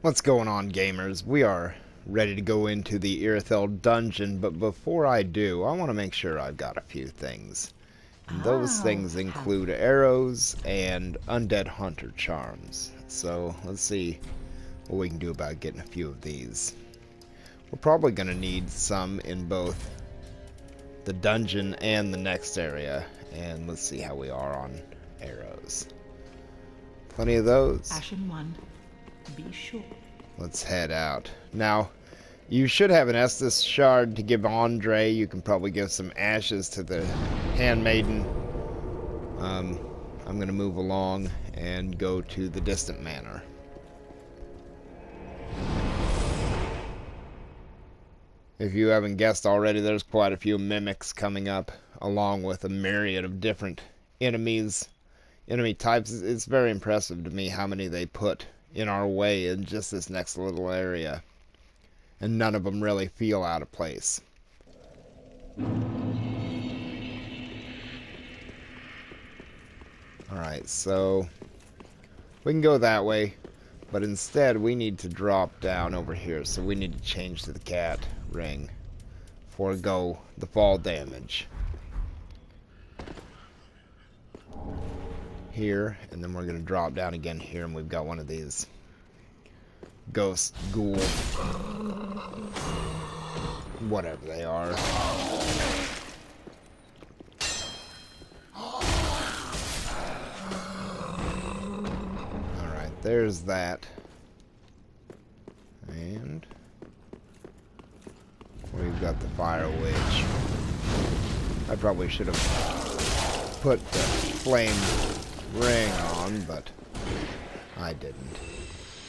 What's going on, gamers? We are ready to go into the Irithyll Dungeon, but before I do, I want to make sure I've got a few things. And those Oh, things include arrows and undead hunter charms. So let's see what we can do about getting a few of these. We're probably going to need some in both the dungeon and the next area, and let's see how we are on arrows. Plenty of those. Ashen one, be sure. Let's head out. Now, you should have an Estus shard to give Andre. You can probably give some ashes to the handmaiden. I'm going to move along and go to the distant manor. If you haven't guessed already, there's quite a few mimics coming up, along with a myriad of different enemy types. It's very impressive to me how many they put in our way in just this next little area. And none of them really feel out of place. Alright, so we can go that way, but instead we need to drop down over here, so we need to change to the cat ring. Forego the fall damage. Here, and then we're going to drop down again here, and we've got one of these ghost ghoul, whatever they are. Alright, there's that. And we've got the fire witch. I probably should have put the flame ring on, but I didn't.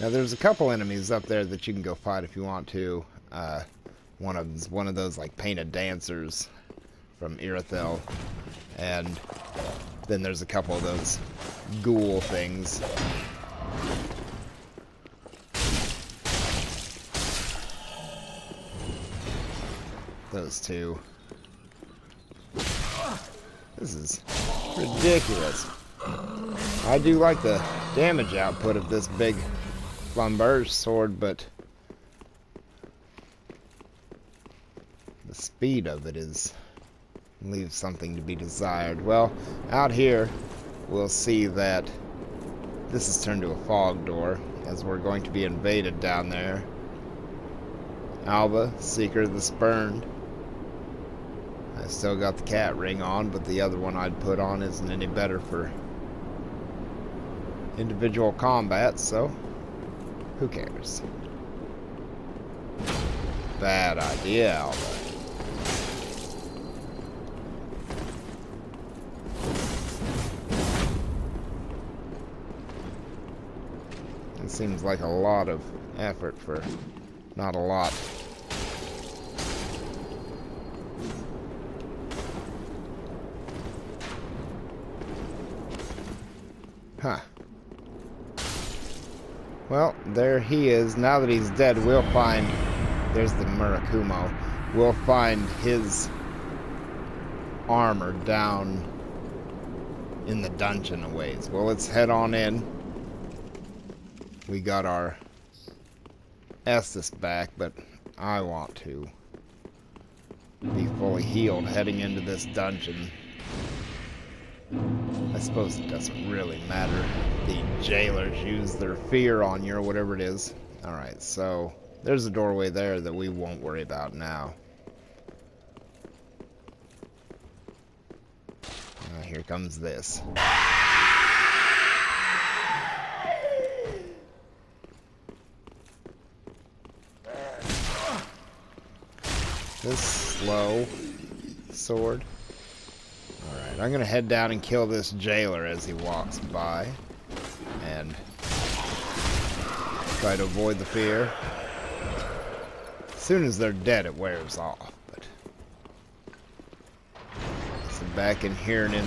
Now there's a couple enemies up there that you can go fight if you want to. One of them's one of those like painted dancers from Irithyll, and then there's a couple of those ghoul things. Those two. This is ridiculous. I do like the damage output of this big flamberge sword, but the speed of it leaves something to be desired. Well, out here we'll see that this is turned to a fog door, as we're going to be invaded down there. Alba, Seeker of the Spurned. I still got the cat ring on, but the other one I'd put on isn't any better for individual combat, so who cares? Bad idea, Alba. It seems like a lot of effort for not a lot. Huh. Well, there he is. Now that he's dead, we'll find... There's the Murakumo. We'll find his armor down in the dungeon a ways. Well, let's head on in. We got our Estus back, but I want to be fully healed heading into this dungeon. I suppose it doesn't really matter. The jailers use their fear on you or whatever it is. Alright, so there's a doorway there that we won't worry about now. Here comes this. This slow sword. Alright, I'm gonna head down and kill this jailer as he walks by. And try to avoid the fear. As soon as they're dead, it wears off. But so back in here and in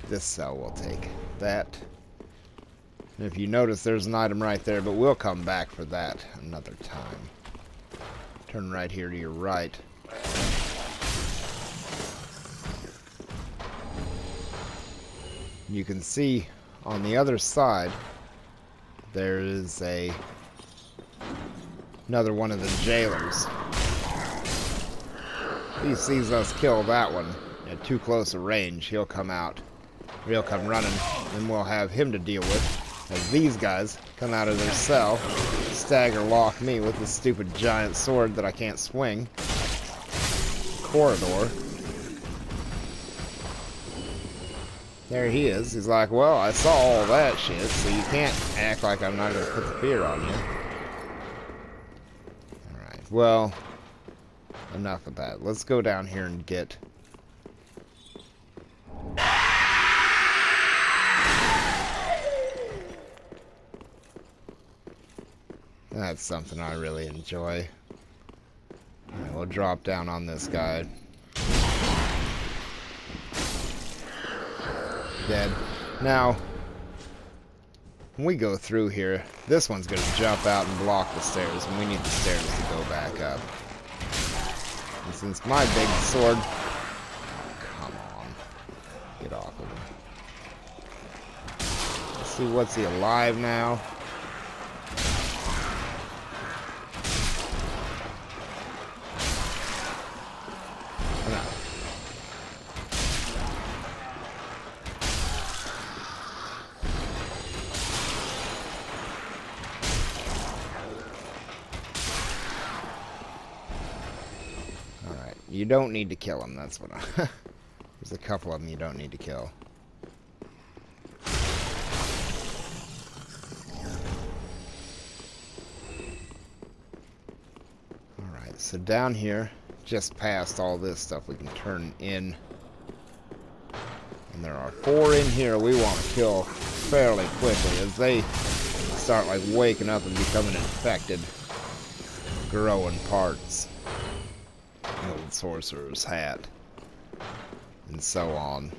this cell, we'll take that. And if you notice, there's an item right there, but we'll come back for that another time. Turn right here to your right. You can see on the other side there is a another one of the jailers. If he sees us kill that one at too close a range, he'll come out. Or he'll come running, and we'll have him to deal with. As these guys come out of their cell, stagger lock me with this stupid giant sword that I can't swing. Corridor. There he is. He's like, well, I saw all that shit, so you can't act like I'm not going to put the fear on you. Alright, well, enough of that. Let's go down here and get... That's something I really enjoy. Alright, we'll drop down on this guy. Dead. Now, when we go through here, this one's going to jump out and block the stairs, and we need the stairs to go back up. And since my big sword... Oh, come on. Get off of him. Let's see, what's he alive now? You don't need to kill him, that's what I... There's a couple of them you don't need to kill. Alright, so down here, just past all this stuff, we can turn in. And there are 4 in here we want to kill fairly quickly as they start like waking up and becoming infected. Growing parts. Old sorcerer's hat, and so on.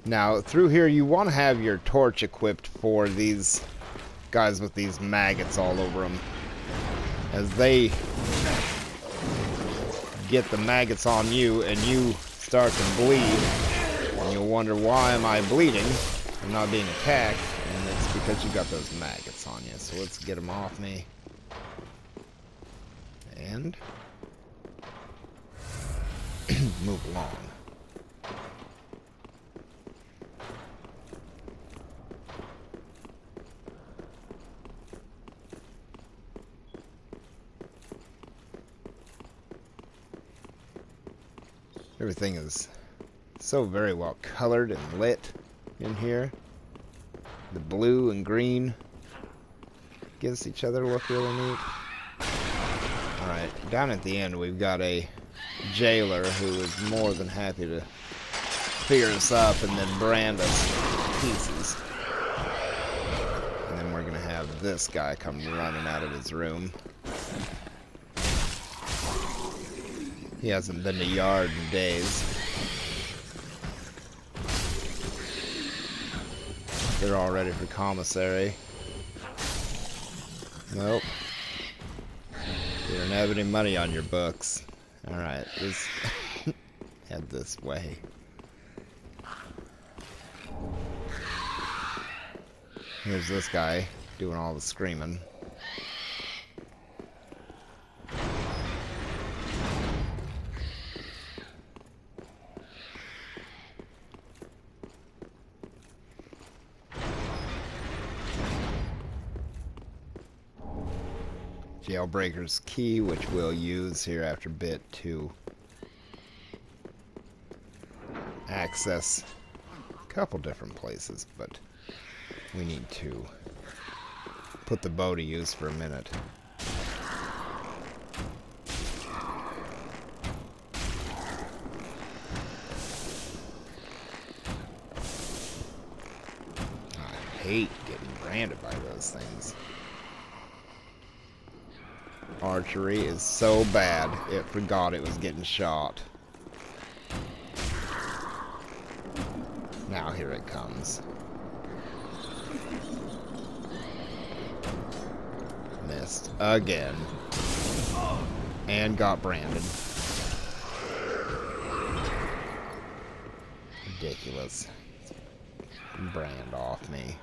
Now, through here, you want to have your torch equipped for these guys with these maggots all over them. As they get the maggots on you, and you start to bleed, and you'll wonder, why am I bleeding? I'm not being attacked, and it's because you got those maggots on you. So let's get them off me. And... move along. Everything is so very well colored and lit in here. The blue and green against each other look really neat. Alright, down at the end we've got a jailer who is more than happy to fear us up and then brand us to pieces. And then we're gonna have this guy come running out of his room. He hasn't been to yard in days. They're all ready for commissary. Nope. You don't have any money on your books. Alright, let's head this way. Here's this guy doing all the screaming. Jailbreaker's key, which we'll use here after bit to access a couple different places, but we need to put the bow to use for a minute. I hate getting branded by those things. Archery is so bad, it forgot it was getting shot. Now here it comes. Missed again. And got branded. Ridiculous. Brand off me.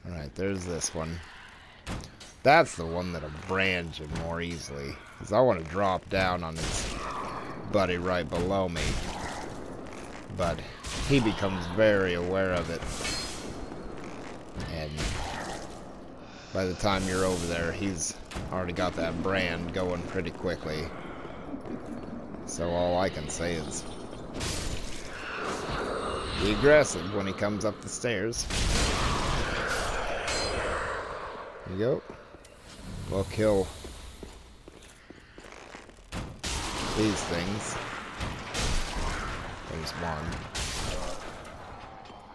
Alright, Alright, there's this one. That's the one that'll branch him more easily. Because I want to drop down on his buddy right below me. But he becomes very aware of it. And by the time you're over there, he's already got that brand going pretty quickly. So all I can say is be aggressive when he comes up the stairs. There you go. We'll kill these things. There's one.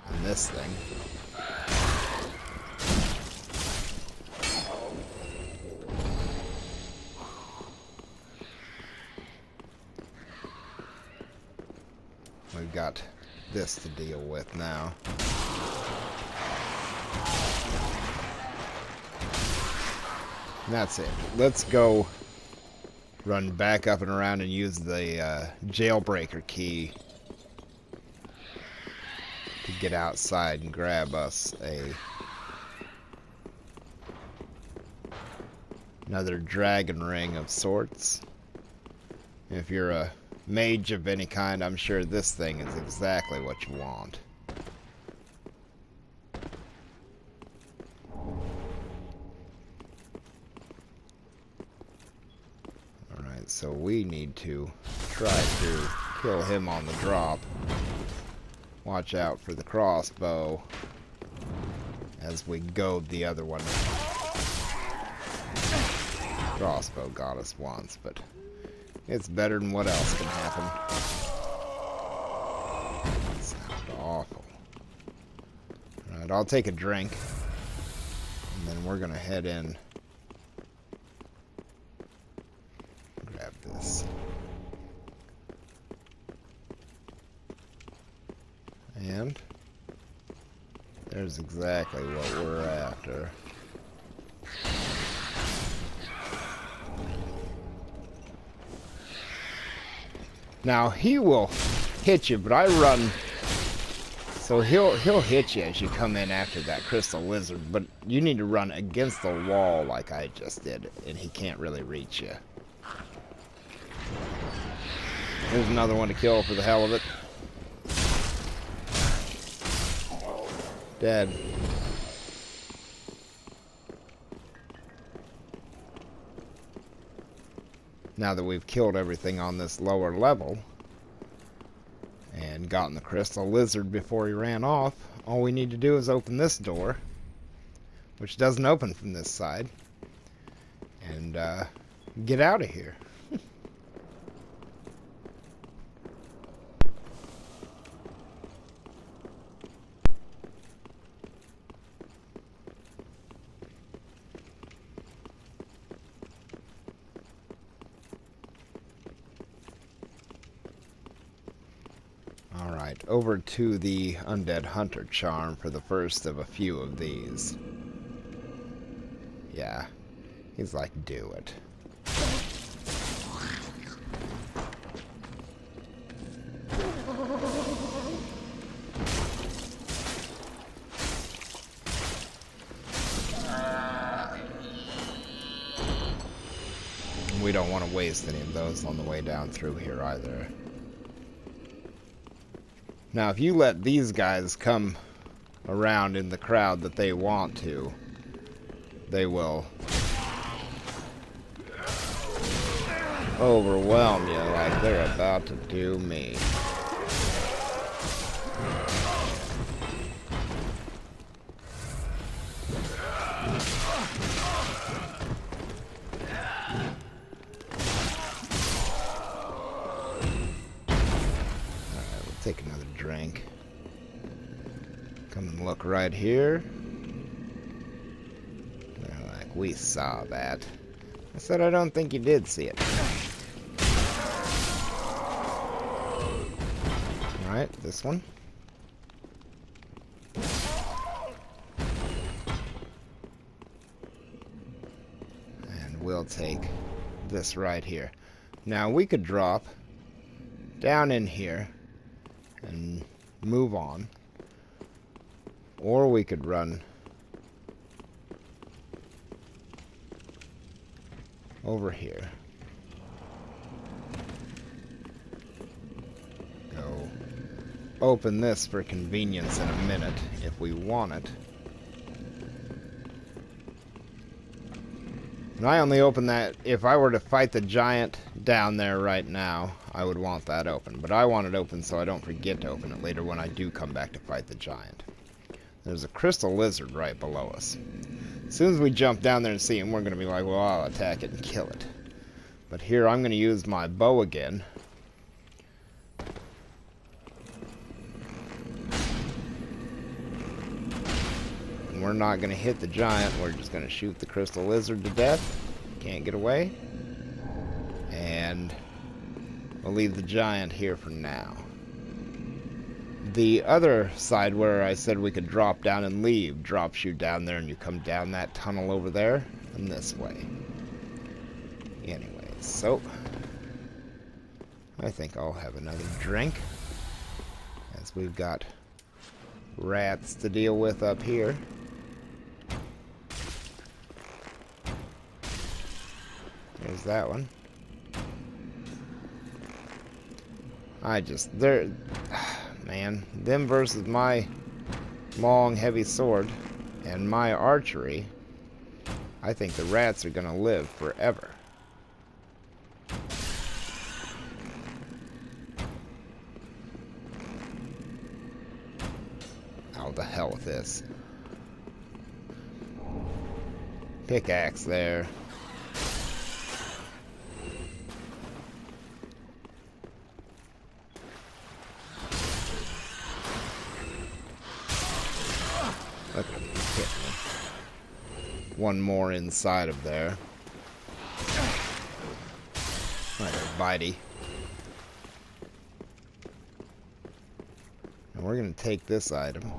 And this thing. We've got this to deal with now. And that's it. Let's go run back up and around and use the jailbreaker key to get outside and grab us another dragon ring of sorts. If you're a mage of any kind, I'm sure this thing is exactly what you want. Alright, so we need to try to kill him on the drop. Watch out for the crossbow as we goad the other one. Crossbow got us once, but it's better than what else can happen. That sounded awful. Alright, I'll take a drink. And then we're gonna head in. Grab this. And there's exactly what we're after. Now he will hit you, but I run, so he'll hit you as you come in after that crystal lizard. But you need to run against the wall like I just did, and he can't really reach you. Here's another one to kill for the hell of it. Dead. Now that we've killed everything on this lower level and gotten the crystal lizard before he ran off, all we need to do is open this door, which doesn't open from this side, and get out of here. Alright, over to the Undead Hunter charm for the first of a few of these. Yeah, he's like, do it. We don't want to waste any of those on the way down through here either. Now, if you let these guys come around in the crowd that they want to, they will overwhelm you like they're about to do me. Take another drink. Come and look right here. They're like, we saw that. I said I don't think you did see it. Alright, this one. And we'll take this right here. Now we could drop down in here and move on, or we could run over here. Go open this for convenience in a minute if we want it. And I only open that if I were to fight the giant down there right now. I would want that open, but I want it open so I don't forget to open it later when I do come back to fight the giant. There's a crystal lizard right below us. As soon as we jump down there and see him, we're going to be like, well, I'll attack it and kill it. But here I'm going to use my bow again. And we're not going to hit the giant, we're just going to shoot the crystal lizard to death. Can't get away. And we'll leave the giant here for now. The other side where I said we could drop down and leave, drops you down there and you come down that tunnel over there and this way. Anyway, so I think I'll have another drink as we've got rats to deal with up here. There's that one. Man, them versus my long, heavy sword and my archery, I think the rats are gonna live forever. Oh, the hell with this. Pickaxe there. Look at him, he's hitting me. One more inside of there. Like a bitey. And we're going to take this item.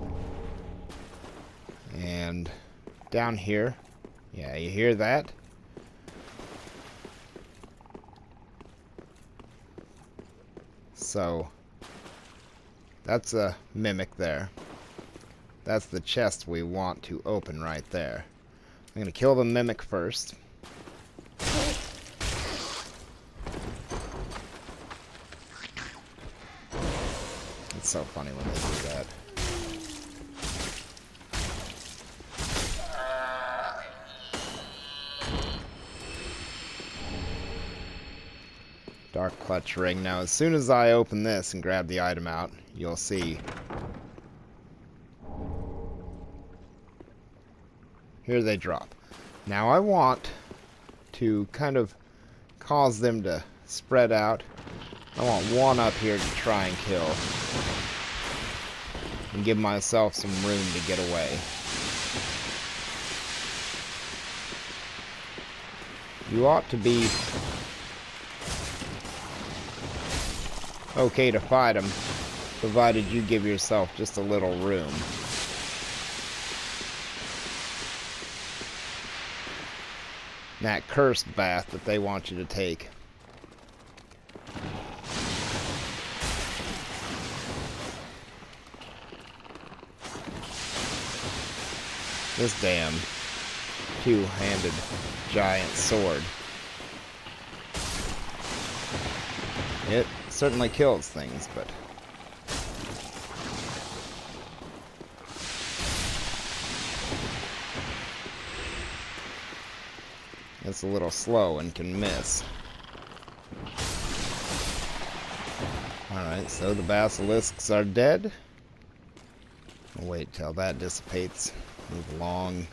And down here. Yeah, you hear that? So, that's a mimic there. That's the chest we want to open right there. I'm going to kill the mimic first. It's so funny when they do that. Dark Clutch Ring. Now, as soon as I open this and grab the item out, you'll see. Here they drop. Now I want to kind of cause them to spread out. I want one up here to try and kill. And give myself some room to get away. You ought to be okay to fight them, provided you give yourself just a little room. That cursed bath that they want you to take. This damn two-handed giant sword. It certainly kills things, but it's a little slow and can miss. Alright, so the basilisks are dead. I'll wait till that dissipates. Move along.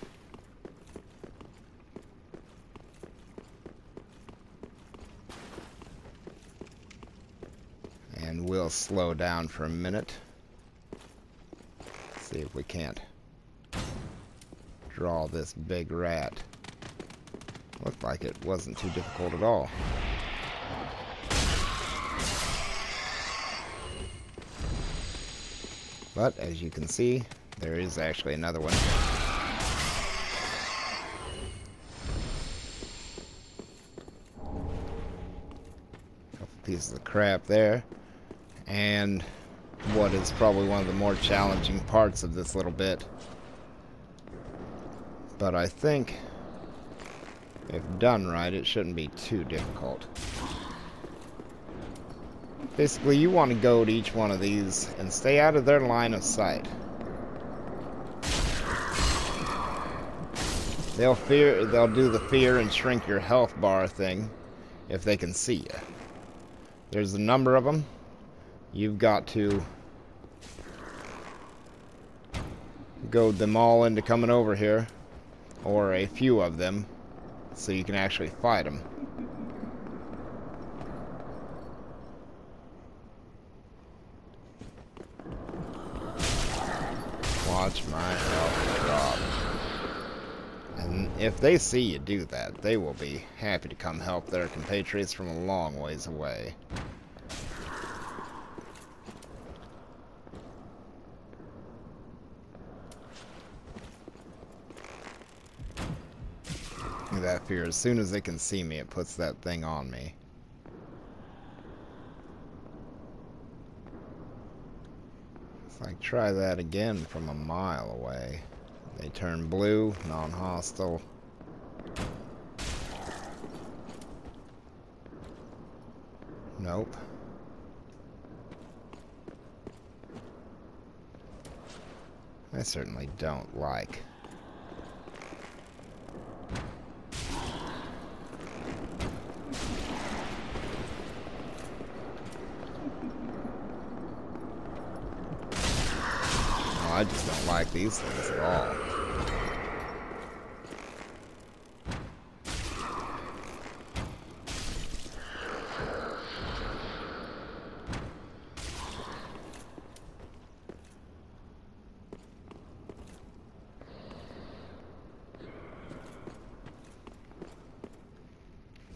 And we'll slow down for a minute. See if we can't draw this big rat. Looked like it wasn't too difficult at all. But as you can see, there is actually another one. Couple pieces of crap there. And what is probably one of the more challenging parts of this little bit. But I think If done right, it shouldn't be too difficult. Basically, you want to go to each one of these and stay out of their line of sight. They'll do the fear and shrink your health bar thing if they can see you. There's a number of them. You've got to goad them all into coming over here, or a few of them, so you can actually fight them. Watch my health drop. And if they see you do that, they will be happy to come help their compatriots from a long ways away. Look at that fear. As soon as they can see me, it puts that thing on me. It's like, try that again from a mile away. They turn blue, non-hostile. Nope. I certainly don't like. I just don't like these things at all.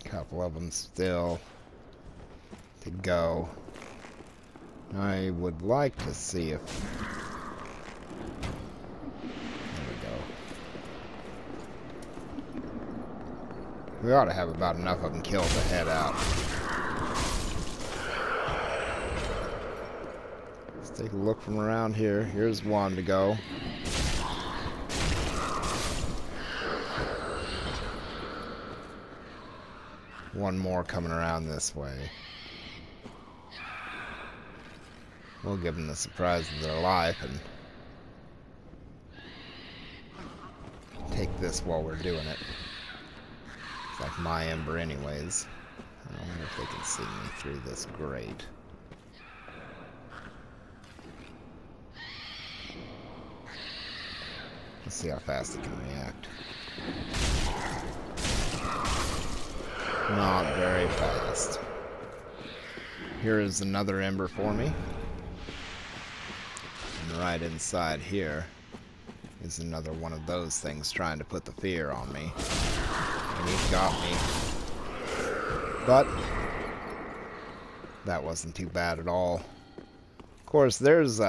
Couple of them still to go. I would like to see if... We ought to have about enough of them killed to head out. Let's take a look from around here. Here's one to go. One more coming around this way. We'll give them the surprise of their life and take this while we're doing it. Like my ember anyways. I wonder if they can see me through this grate. Let's see how fast it can react. Not very fast. Here is another ember for me. And right inside here is another one of those things trying to put the fear on me. And he's got me. But that wasn't too bad at all. Of course, there's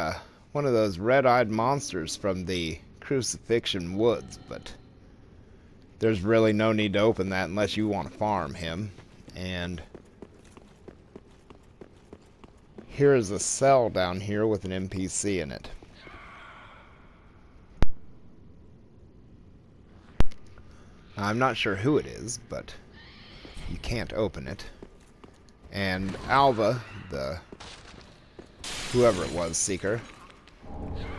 one of those red-eyed monsters from the Crucifixion Woods, but there's really no need to open that unless you want to farm him. And here is a cell down here with an NPC in it. I'm not sure who it is, but you can't open it. And Alva, the whoever it was, Seeker,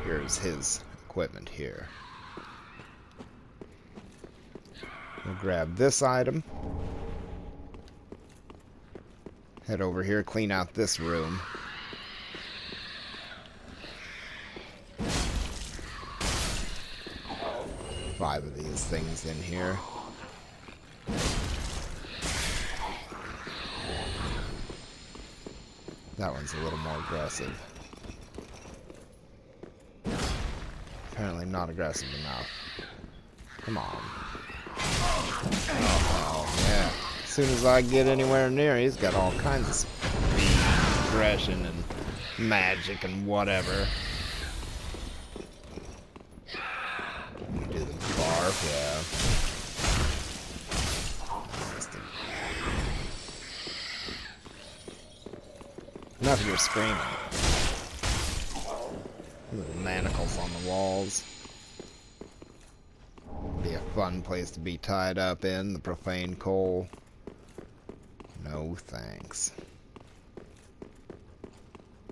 here's his equipment here. We'll grab this item. Head over here, clean out this room. Five of these things in here. That one's a little more aggressive. Apparently not aggressive enough. Come on. Oh, yeah. As soon as I get anywhere near, he's got all kinds of speed, aggression, and magic and whatever. Do the barf, yeah. Enough of your screaming. Little manacles on the walls. Be a fun place to be tied up in, the Profaned Coal. No thanks.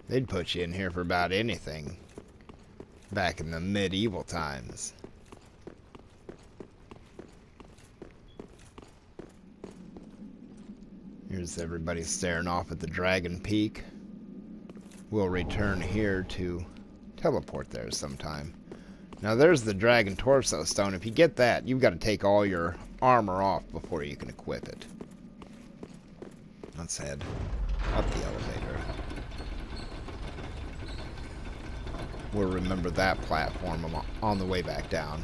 They'd put you in here for about anything back in the medieval times. Here's everybody staring off at the Dragon Peak. We'll return here to teleport there sometime. Now there's the Dragon Torso Stone. If you get that, you've got to take all your armor off before you can equip it. Let's head up the elevator. We'll remember that platform on the way back down.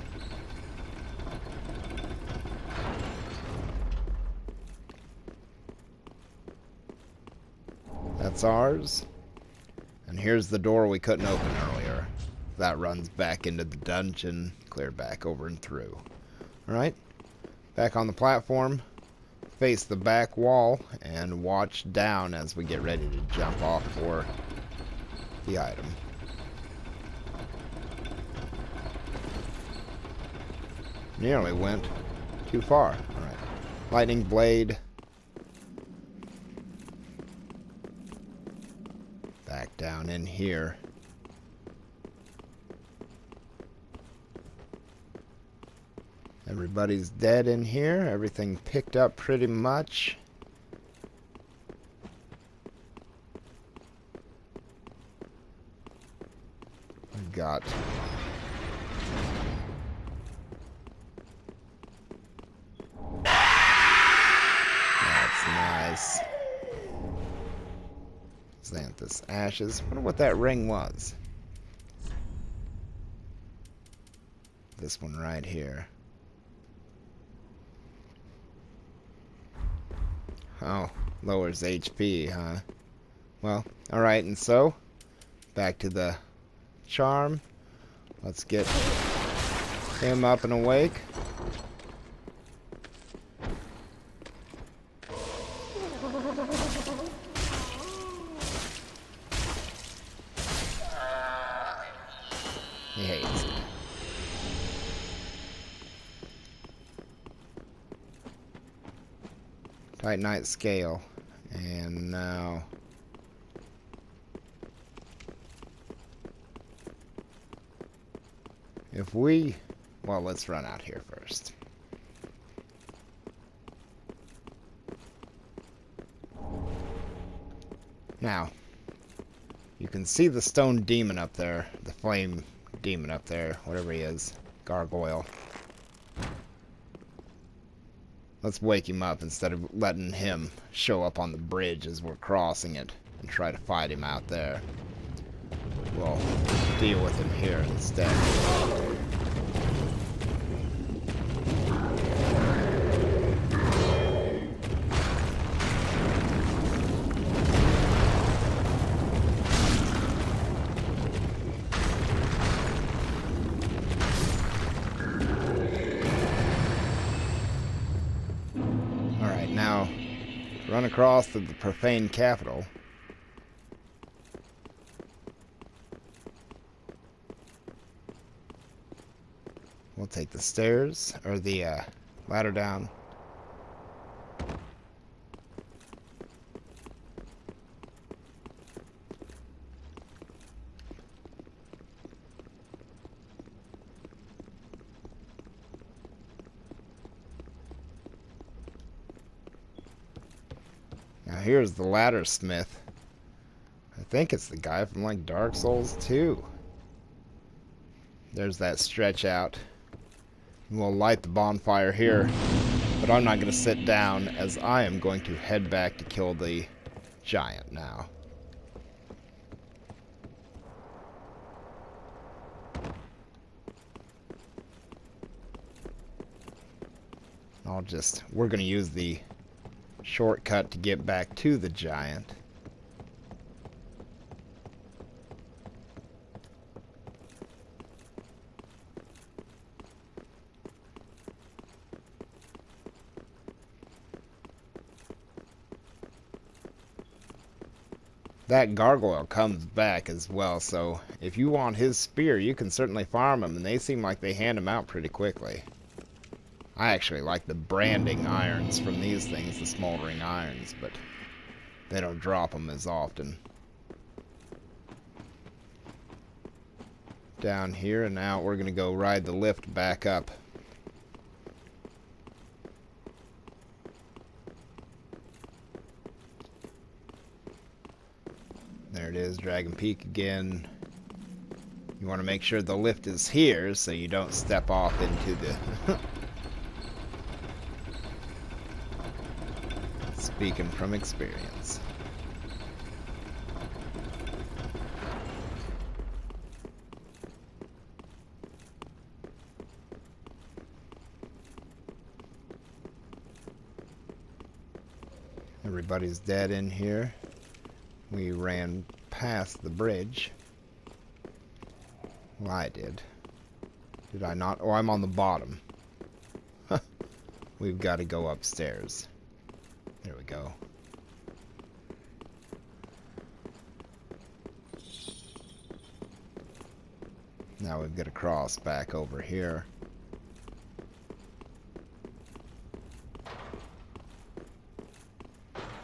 That's ours. And here's the door we couldn't open earlier. That runs back into the dungeon, clear back over and through. Alright, back on the platform, face the back wall, and watch down as we get ready to jump off for the item. Nearly went too far. Alright, lightning blade. Back down in here. Everybody's dead in here. Everything picked up pretty much. We've got that's nice. Xanthus ashes. Wonder what that ring was. This one right here. Oh, lowers HP, huh? Well, alright, and so, back to the charm. Let's get him up and awake. He hates it. Titanite scale. And now if we, well, let's run out here first. Now, you can see the stone demon up there, the flame demon up there, whatever he is, gargoyle. Let's wake him up instead of letting him show up on the bridge as we're crossing it and try to fight him out there. We'll deal with him here instead. Now, run across to the Profaned Capital. We'll take the stairs, or the ladder down. Now here's the ladder smith. I think it's the guy from like Dark Souls 2. There's that stretch out. We'll light the bonfire here, but I'm not going to sit down as I am going to head back to kill the giant now. We're going to use the shortcut to get back to the giant. That gargoyle comes back as well, so if you want his spear, you can certainly farm him, and they seem like they hand him out pretty quickly. I actually like the branding irons from these things, the smoldering irons, but they don't drop them as often. Down here, and now we're going to go ride the lift back up. There it is, Dragon Peak again. You want to make sure the lift is here so you don't step off into the... Speaking from experience. Everybody's dead in here. We ran past the bridge. Well, I did. Did I not? Oh, I'm on the bottom. We've got to go upstairs. There we go. Now we've got to cross back over here.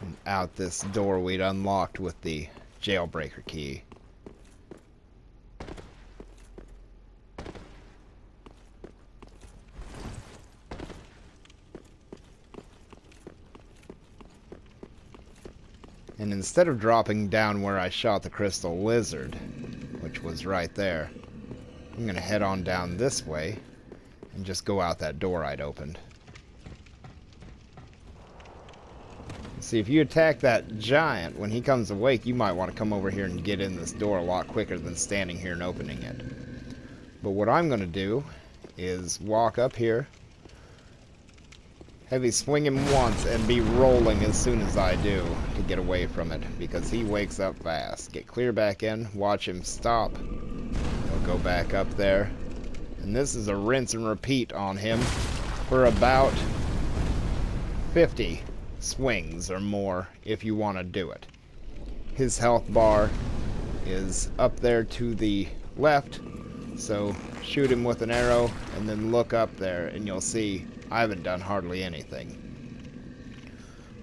And out this door we'd unlocked with the jailbreaker key. And instead of dropping down where I shot the crystal lizard, which was right there, I'm going to head on down this way and just go out that door I'd opened. See, if you attack that giant, when he comes awake, you might want to come over here and get in this door a lot quicker than standing here and opening it. But what I'm going to do is walk up here, heavy swing him once, and be rolling as soon as I do to get away from it, because he wakes up fast. Get clear back in, watch him stop. He'll go back up there. And this is a rinse and repeat on him for about 50 swings or more if you want to do it. His health bar is up there to the left, so shoot him with an arrow and then look up there and you'll see I haven't done hardly anything.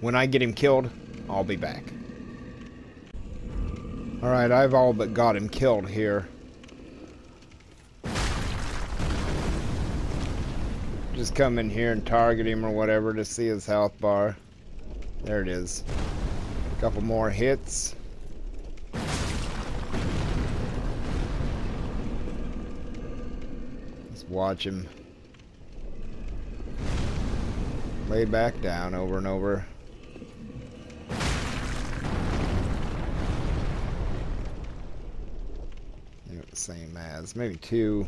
When I get him killed, I'll be back. Alright, I've all but got him killed here. Just come in here and target him or whatever to see his health bar. There it is. A couple more hits. Just watch him lay back down over and over. They're the same as. Maybe two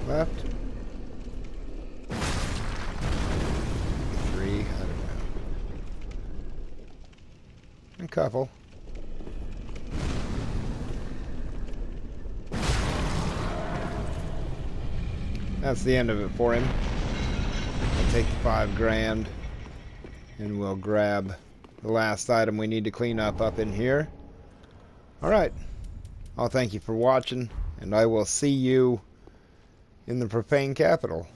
left. Maybe three. I don't know. A couple. That's the end of it for him. I'll take the 5 grand and we'll grab the last item we need to clean up in here. Alright. I'll thank you for watching, and I will see you in the Profaned Capital.